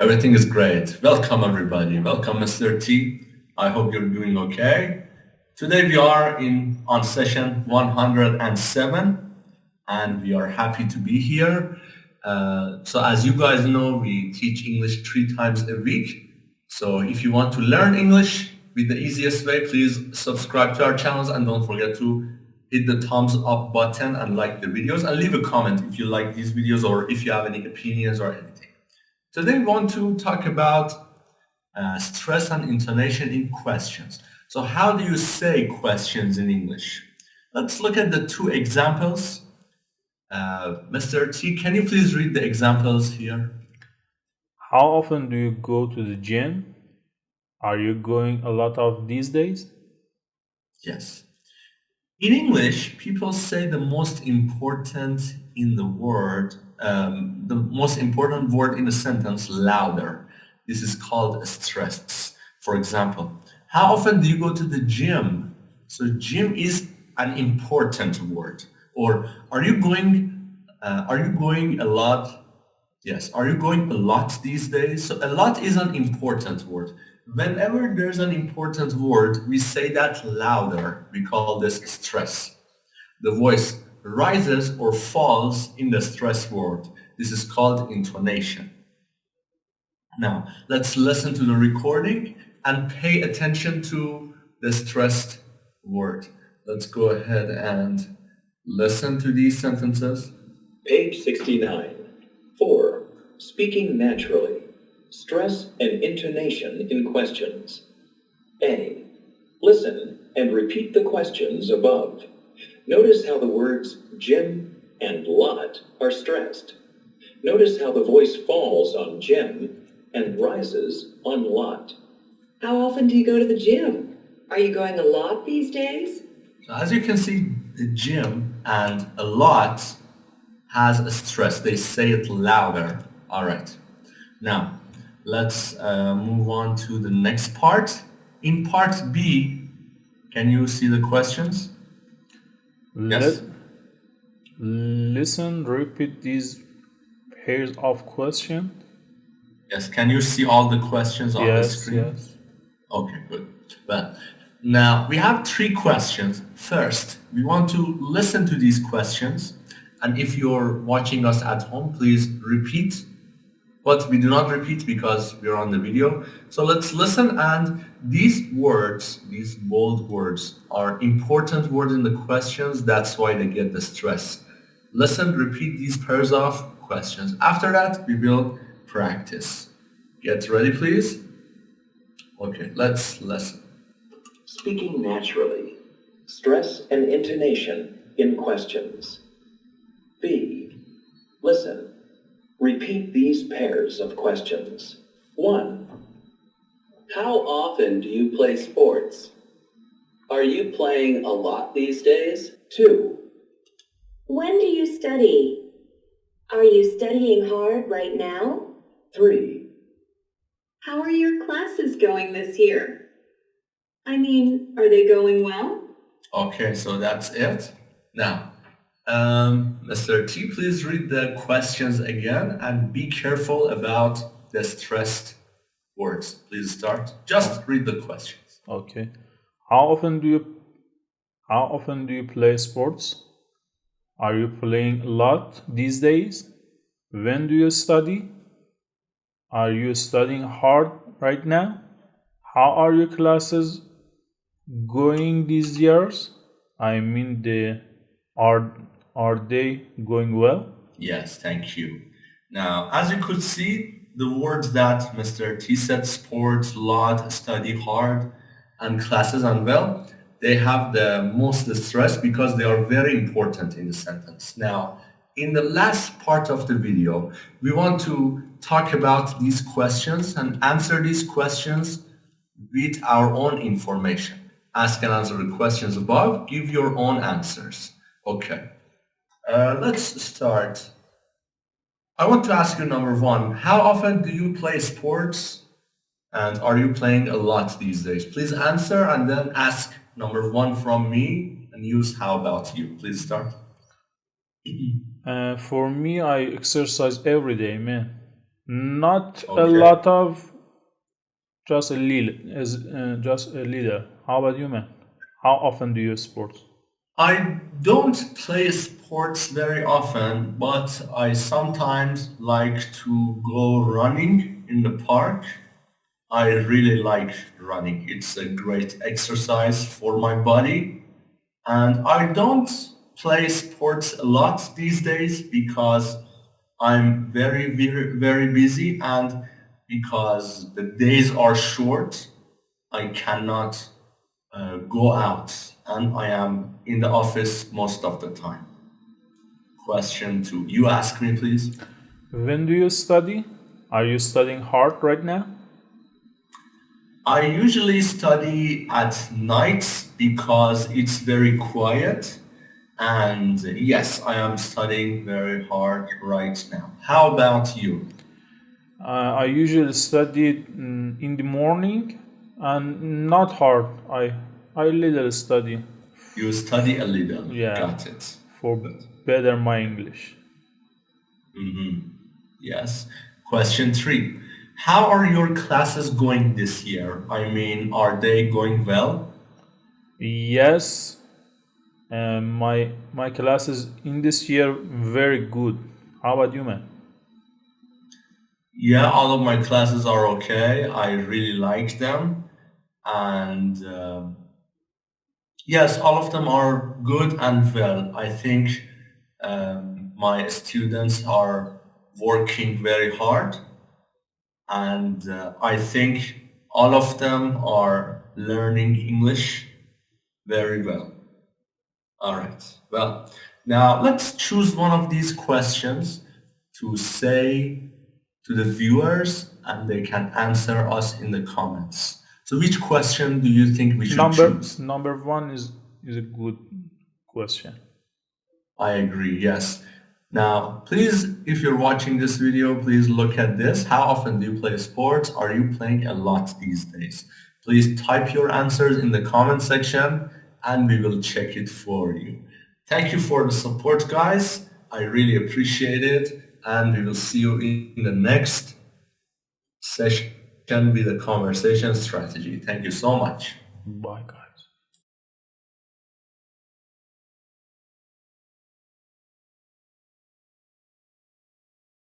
Everything is great. Welcome, everybody. Welcome, Mr. T. I hope you're doing okay. Today we are in on session 107, and we are happy to be here. So as you guys know, we teach English 3 times a week. So if you want to learn English with the easiest way, please subscribe to our channels and don't forget to hit the thumbs up button and like the videos and leave a comment if you like these videos or if you have any opinions or anything. Today we want to talk about stress and intonation in questions. So how do you say questions in English? Let's look at the two examples. Mr. T, can you please read the examples here? How often do you go to the gym? Are you going a lot of these days? Yes. In English, people say the most important in the word, the most important word in a sentence louder. This is called stress. For example, how often do you go to the gym? So gym is an important word. Or are you going a lot? Yes. Are you going a lot these days? So a lot is an important word. Whenever there's an important word, we say that louder. We call this stress. The voice rises or falls in the stress word. This is called intonation. Now, let's listen to the recording and pay attention to the stressed word. Let's go ahead and listen to these sentences. Page 69. 4. Speaking naturally. Stress and intonation in questions. A. Listen and repeat the questions above. Notice how the words gym and lot are stressed. Notice how the voice falls on gym and rises on lot. How often do you go to the gym? Are you going a lot these days? So as you can see, the gym and a lot has a stress. They say it louder. All right. Now, let's move on to the next part. In part B, can you see the questions? Yes. Let listen, repeat these pairs of questions. Yes. Can you see all the questions on the Yes, screen? yes. Okay, good. Well, now we have 3 questions. First, we want to listen to these questions. And if you're watching us at home, please repeat. But we do not repeat because we're on the video. So let's listen. And these words, these bold words, are important words in the questions. That's why they get the stress. Listen, repeat these pairs of questions. After that, we will practice. Get ready, please. Okay, let's listen. Speaking naturally. Stress and intonation in questions. B. Listen. Repeat these pairs of questions. 1. How often do you play sports? Are you playing a lot these days? 2. When do you study? Are you studying hard right now? 3. How are your classes going this year? I mean, are they going well? Okay, so that's it. Now, Mr. T, please read the questions again and be careful about the stressed words. Please start. Just read the questions. Okay. How often do you how often do you play sports? Are you playing a lot these days? When do you study? Are you studying hard right now? How are your classes going these years? I mean, are are they going well? Yes, thank you. Now, as you could see, the words that Mr. T said, sports, lot, study hard, and classes and well, they have the most stress because they are very important in the sentence. Now, in the last part of the video, we want to talk about these questions and answer these questions with our own information. Ask and answer the questions above, give your own answers. Okay, let's start. I want to ask you number one, how often do you play sports and are you playing a lot these days? Please answer and then ask number one from me and use how about you. Please start. For me, I exercise every day, man. Not a Okay. lot of, just a little, just a little. How about you, man? How often do you sports? I don't play sports very often, but I sometimes like to go running in the park. I really like running. It's a great exercise for my body. And I don't play sports a lot these days because I'm very busy and because the days are short, I cannot go out and I am in the office most of the time. Question two. You ask me, please. When do you study? Are you studying hard right now? I usually study at nights because it's very quiet. And yes, I am studying very hard right now. How about you? I usually study in the morning and not hard. I little study. You study a little. Yeah, Got it. for Good. better my English. Yes. Question three. How are your classes going this year? I mean, are they going well? Yes, my classes in this year very good. How about you, man? Yeah, all of my classes are okay. I really like them. And yes, all of them are good and well. I think my students are working very hard, and I think all of them are learning English very well. All right. Well, now let's choose one of these questions to say to the viewers, and they can answer us in the comments. So, which question do you think we should choose? Number one is a good question. I agree, yes. Now, please, if you're watching this video, please look at this. How often do you play sports? Are you playing a lot these days? Please type your answers in the comment section and we will check it for you. Thank you for the support, guys. I really appreciate it. And we will see you in the next session with the conversation strategy. Thank you so much. Bye, guys.